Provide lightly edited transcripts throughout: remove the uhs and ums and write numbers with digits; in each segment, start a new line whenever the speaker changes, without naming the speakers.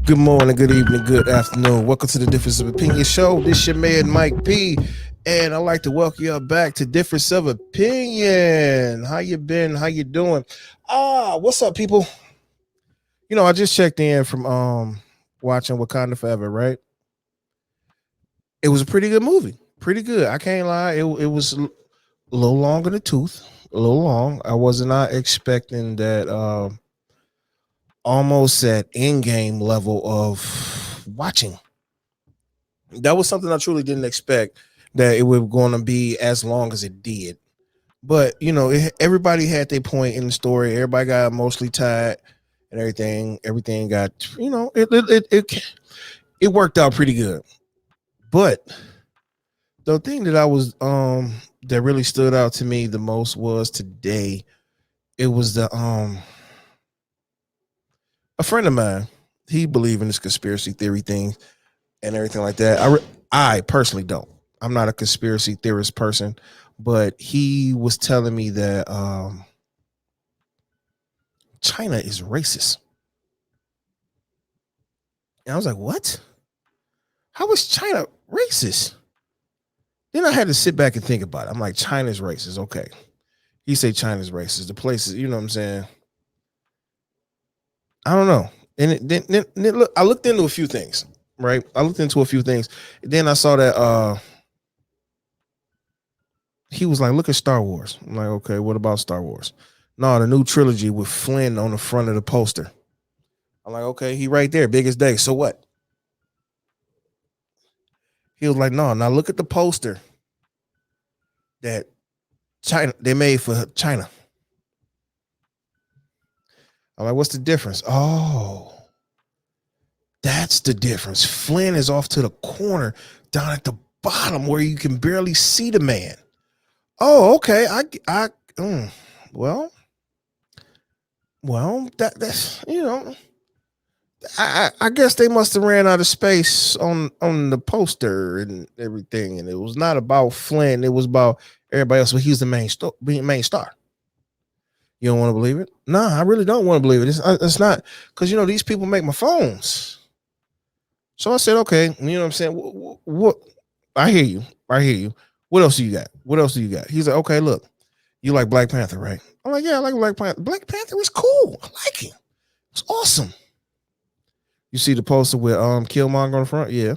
Good morning, good evening, good afternoon. Welcome to the Difference of Opinion show. This your man Mike P, and I'd like to welcome you back to Difference of Opinion. How you been? How you doing? What's up, people? I just checked in from watching Wakanda Forever. Right, it was a pretty good movie. Pretty good. I can't lie. It was a little long in the tooth. A little long. I was not expecting that. Almost at end game level of watching. That was something I truly didn't expect, that it was going to be as long as it did. But everybody had their point in the story. Everybody got mostly tied and everything. Everything got it worked out pretty good. But the thing that I was that really stood out to me the most was today. It was the a friend of mine. He believed in this conspiracy theory thing and everything like that. I personally don't. I'm not a conspiracy theorist person, but he was telling me that China is racist. And I was like, what? How is China racist? Then I had to sit back and think about it. I'm like, China's racist. Okay. He said China's racist. The places, you know what I'm saying? I don't know. And look, I looked into a few things, right? I looked into a few things. Then I saw that he was like, look at Star Wars. I'm like, okay, what about Star Wars? No, the new trilogy with Flynn on the front of the poster. I'm like, okay, he right there, biggest day. So what? He was like, no, now look at the poster that China they made for China. I'm like, what's the difference? Oh, that's the difference. Flynn is off to the corner down at the bottom where you can barely see the man. Oh, okay. Mm, well, that's I guess they must have ran out of space on the poster and everything, and it was not about Flynn. It was about everybody else. But he's the main star. You don't want to believe it? No, I really don't want to believe it. It's not because these people make my phones. So I said, okay, you know what I'm saying? What? I hear you. I hear you. What else do you got? What else do you got? He's like, okay, look, you like Black Panther, right? I'm like, yeah, I like Black Panther. Black Panther is cool. I like him. It's awesome. You see the poster with Killmonger on the front? Yeah.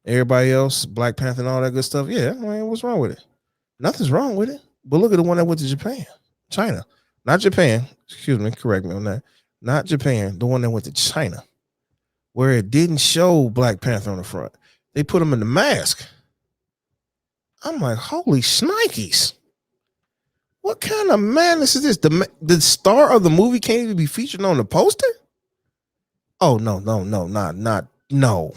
Everybody else, Black Panther and all that good stuff. Yeah. I mean, what's wrong with it? Nothing's wrong with it. But look at the one that went to Japan. China. Not Japan. Excuse me, correct me on that. Not Japan. The one that went to China. Where it didn't show Black Panther on the front. They put him in the mask. I'm like, holy shnikes. What kind of madness is this? The star of the movie can't even be featured on the poster? Oh no, not no.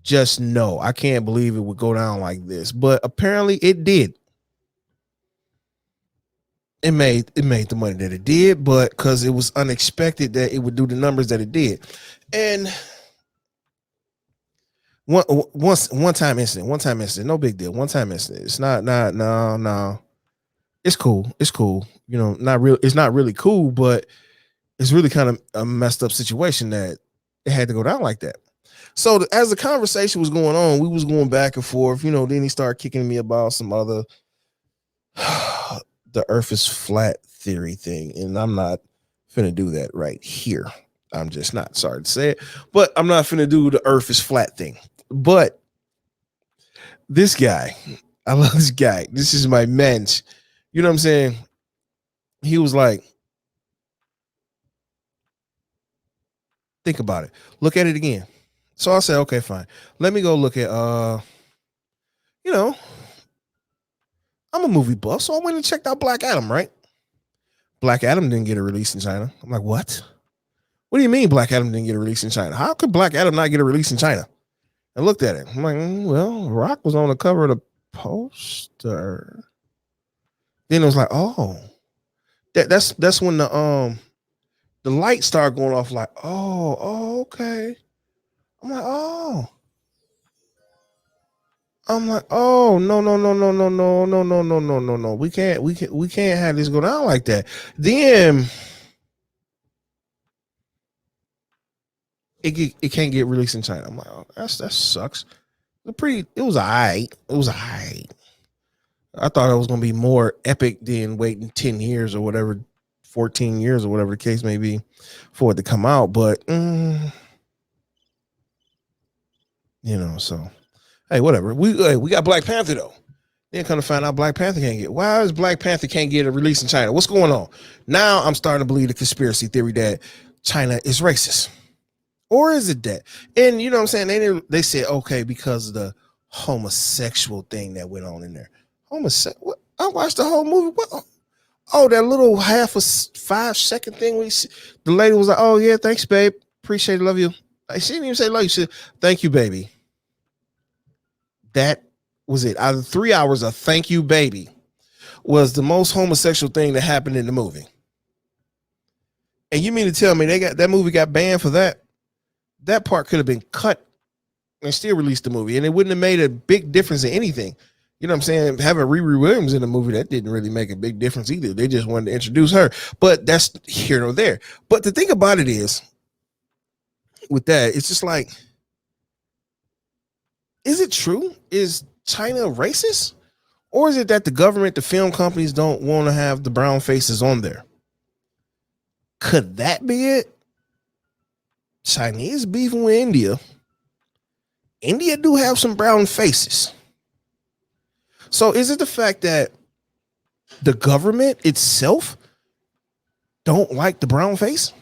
Just no. I can't believe it would go down like this. But apparently it did. It made the money that it did, but because it was unexpected that it would do the numbers that it did. And one time incident, no big deal. One time incident. It's not no. It's cool. It's cool. Not real. It's not really cool, but it's really kind of a messed up situation that it had to go down like that. So as the conversation was going on, we was going back and forth. Then he started kicking me about some other the Earth is flat theory thing, and I'm not finna do that right here. I'm just not. Sorry to say it, but I'm not finna do the Earth is flat thing. But this guy, I love this guy. This is my mensch. You know what I'm saying? He was like, think about it. Look at it again. So I said, okay, fine. Let me go look at you know, I'm a movie buff, so I went and checked out Black Adam, right? Black Adam didn't get a release in China. I'm like, what? What do you mean Black Adam didn't get a release in China? How could Black Adam not get a release in China? I looked at it. I'm like, well, Rock was on the cover of the poster. Then it was like, oh, that's when the light started going off. Like, okay. I'm like, oh. I'm like, oh no. We can't have this go down like that. Then it can't get released in China. I'm like, oh, that sucks. It was alright. It was alright. I thought it was gonna be more epic than waiting 10 years or whatever, 14 years or whatever the case may be for it to come out. But so hey, whatever. We got Black Panther though. Then come to find out Black Panther can't get. Why is Black Panther can't get a release in China? What's going on? Now I'm starting to believe the conspiracy theory that China is racist. Or is it that? And you know what I'm saying? They said, okay, because of the homosexual thing that went on in there. Homosexual? I watched the whole movie. What? Oh, that little half a 5-second thing the lady was like, oh yeah, thanks, babe. Appreciate it, love you. She didn't even say love you. She said, thank you, baby. That was it. Out of 3 hours of thank you, baby, was the most homosexual thing that happened in the movie. And you mean to tell me that movie got banned for that? That part could have been cut and still released the movie, and it wouldn't have made a big difference in anything. You know what I'm saying? Having Riri Williams in the movie, that didn't really make a big difference either. They just wanted to introduce her, but that's here or there. But the thing about it is, with that, it's just like, is it true? Is China racist? Or is it that the government, the film companies don't want to have the brown faces on there? Could that be it? Chinese beefing with India. India do have some brown faces. So is it the fact that the government itself don't like the brown face?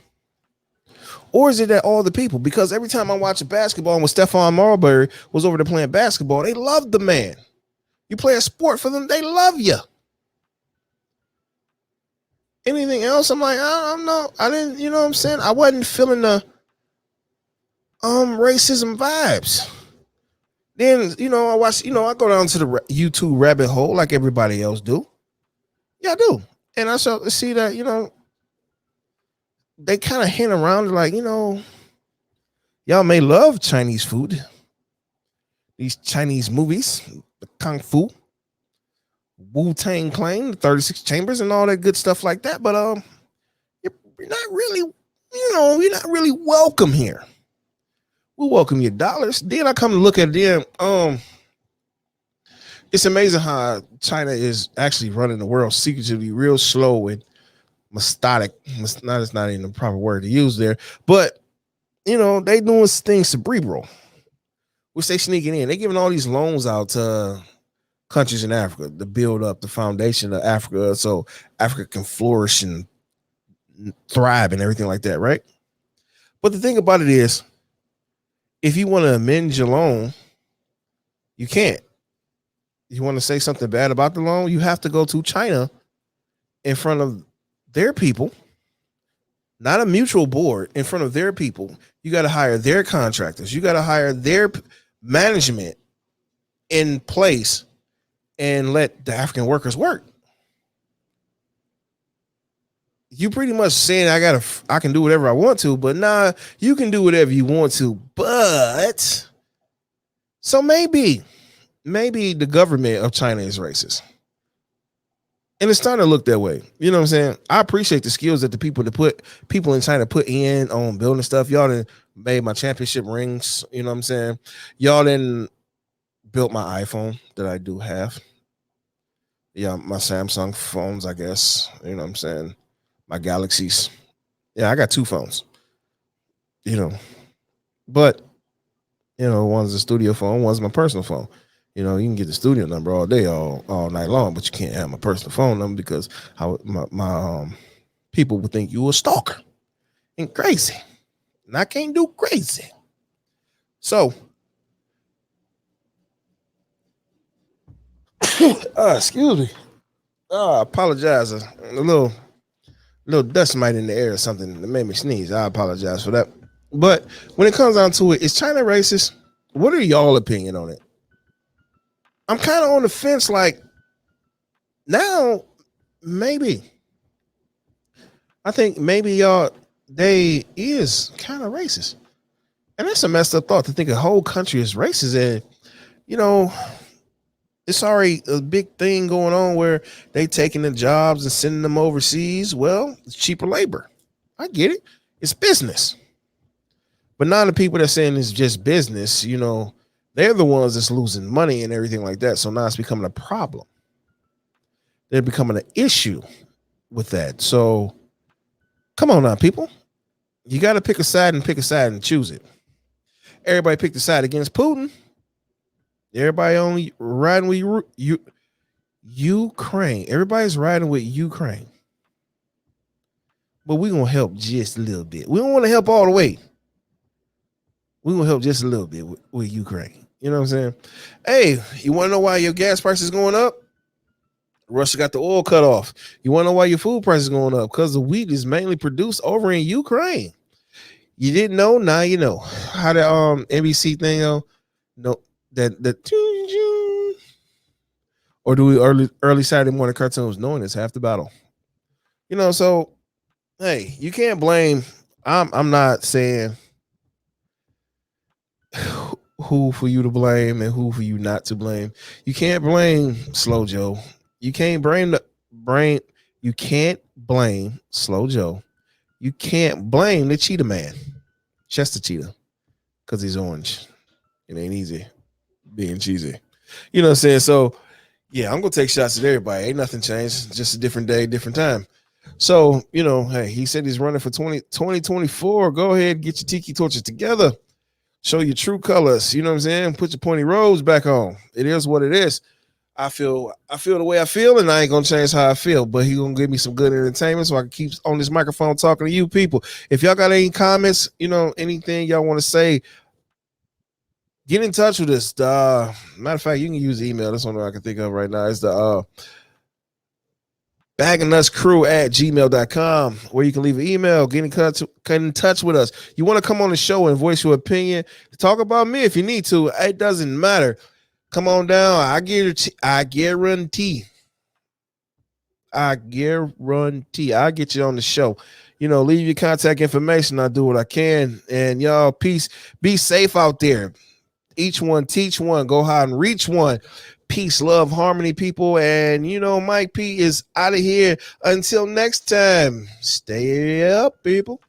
Or is it that all the people? Because every time I watch a basketball and when Stephon Marbury was over there playing basketball, they loved the man. You play a sport for them, they love you. Anything else? I'm like, I don't know. I didn't, you know what I'm saying? I wasn't feeling the racism vibes. Then, I watch, I go down to the YouTube rabbit hole like everybody else do. Yeah, I do. And I start to see that, they kind of hint around like, y'all may love Chinese food. These Chinese movies, the Kung Fu, Wu-Tang Clan, the 36 Chambers and all that good stuff like that. But you're not really, you're not really welcome here. We'll welcome your dollars. Then I come to look at them. It's amazing how China is actually running the world secretively, real slow and methodic. It's not even the proper word to use there, but they doing things cerebral, which they sneaking in. They giving all these loans out to countries in Africa to build up the foundation of Africa, so Africa can flourish and thrive and everything like that, right? But the thing about it is, if you want to amend your loan, you can't. You want to say something bad about the loan, you have to go to China in front of their people, not a mutual board, in front of their people. You got to hire their contractors. You got to hire their management in place and let the African workers work. You pretty much saying I can do whatever I want to, but nah, you can do whatever you want to. But so maybe the government of China is racist. And it's starting to look that way. You know what I'm saying? I appreciate the skills that the people in China put in on building stuff. Y'all done made my championship rings. You know what I'm saying? Y'all done built my iPhone that I do have. Yeah, my Samsung phones, I guess. You know what I'm saying? My Galaxies. Yeah, I got 2 phones. But one's a studio phone, one's my personal phone. You can get the studio number all day, all night long, but you can't have my personal phone number because my people would think you a stalker and crazy, and I can't do crazy. So, excuse me. I apologize. A little dust mite in the air or something that made me sneeze. I apologize for that. But when it comes down to it, is China racist? What are y'all opinion on it? I'm kind of on the fence. Like now, maybe I think maybe they is kind of racist, and that's a messed up thought to think a whole country is racist. And it's already a big thing going on where they taking the jobs and sending them overseas. Well, it's cheaper labor. I get it. It's business. But now the people that saying it's just business, they're the ones that's losing money and everything like that. So now it's becoming a problem. They're becoming an issue with that. So come on now, people. You got to pick a side and choose it. Everybody picked the side against Putin. Everybody only riding with Ukraine. Everybody's riding with Ukraine. But we're going to help just a little bit. We don't want to help all the way. We're going to help just a little bit with Ukraine. You know what I'm saying? Hey, you want to know why your gas price is going up? Russia got the oil cut off. You want to know why your food price is going up? Because the wheat is mainly produced over in Ukraine. You didn't know? Now you know. How the NBC thing no that or do we early Saturday morning cartoons knowing it's half the battle. So hey, you can't blame. I'm not saying who for you to blame and who for you not to blame. You can't blame Slow Joe. You can't You can't blame Slow Joe. You can't blame the Cheetah Man, Chester Cheetah, because he's orange. It ain't easy being cheesy. You know what I'm saying? So yeah, I'm gonna take shots at everybody. Ain't nothing changed. Just a different day, different time. So, hey, he said he's running for 2024. Go ahead, get your tiki torches together. Show your true colors. You know what I'm saying? Put your pointy robes back on. It is what it is. I feel the way I feel, and I ain't gonna change how I feel. But he gonna give me some good entertainment, so I can keep on this microphone talking to you people. If y'all got any comments, anything y'all want to say, get in touch with us. Matter of fact, you can use email. That's one I can think of right now. It's the bagandnutscrew@gmail.com, where you can leave an email, get in touch with us. You want to come on the show and voice your opinion, talk about me if you need to. It doesn't matter. Come on down. I guarantee. I'll get you on the show. Leave your contact information. I'll do what I can. And y'all, peace. Be safe out there. Each one, teach one. Go high and reach one. Peace, love, harmony, people. And, Mike P is out of here. Until next time, stay up, people.